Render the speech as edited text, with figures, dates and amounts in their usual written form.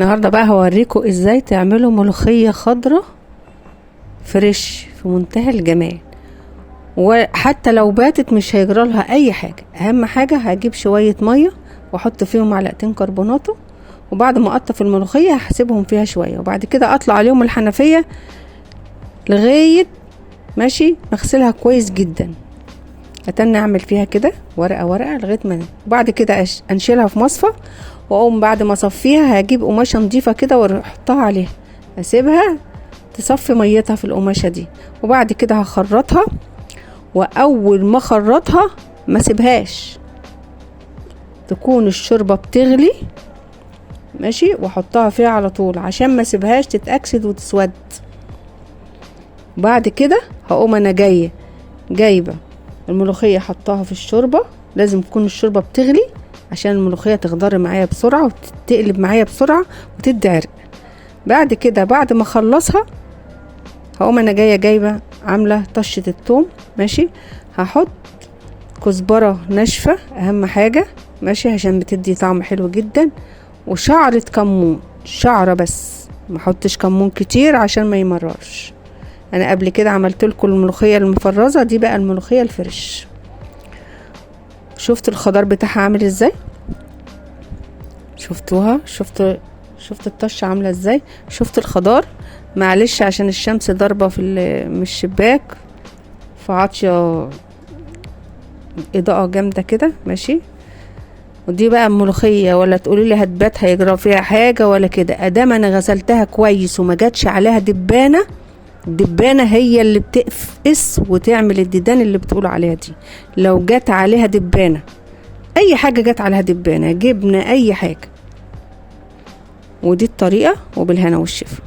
النهارده بقى هوريكم ازاي تعملوا ملوخية خضرة فريش في منتهى الجمال. وحتى لو باتت مش هيجرى لها اي حاجة. اهم حاجة هجيب شوية مية واحط فيهم معلقتين كربوناتو، وبعد ما اقطف الملوخية هسيبهم فيها شوية، وبعد كده اطلع عليهم الحنفية لغاية ماشي اغسلها كويس جدا. اتنى اعمل فيها كده ورقة ورقة لغاية ما، وبعد كده انشيلها في مصفى، واقوم بعد ما اصفيها هجيب قماشة نضيفة كده واحطها عليها، اسيبها تصفي ميتها في القماشة دي، وبعد كده هخرطها. واول ما اخرطها ما سيبهاش تكون الشوربة بتغلي ماشي، واحطها فيها على طول عشان ما سيبهاش تتأكسد وتسود. بعد كده هقوم انا جايبة الملوخية حطها في الشوربة. لازم تكون الشوربة بتغلي عشان الملوخية تخضر معايا بسرعة وتقلب معايا بسرعة وتدي عرق. بعد كده بعد ما اخلصها هقوم انا جايبة عاملة طشة الثوم ماشي، هحط كزبرة ناشفة اهم حاجة ماشي عشان بتدي طعم حلو جدا، وشعرة كمون، شعرة بس، ما احطش كمون كتير عشان ما يمررش. انا قبل كده عملت لكم الملوخية المفرزة دي، بقى الملوخية الفريش. شفت الخضار بتاعها عامل ازاي؟ شفتوها؟ شفت الطشة عاملة ازاي؟ شفت الخضار؟ معلش عشان الشمس ضاربة من الشباك فعطشة اضاءة جامدة كده ماشي. ودي بقى الملوخية ولا تقولي لي هتبات هيجرى فيها حاجة ولا كده، ادام انا غسلتها كويس وما جاتش عليها دبانة هي اللي بتقفس وتعمل الديدان اللي بتقول عليها دي. لو جات عليها دبانة، اي حاجة جات عليها دبانة، جبنة، اي حاجة. ودي الطريقة، وبالهنا والشفا.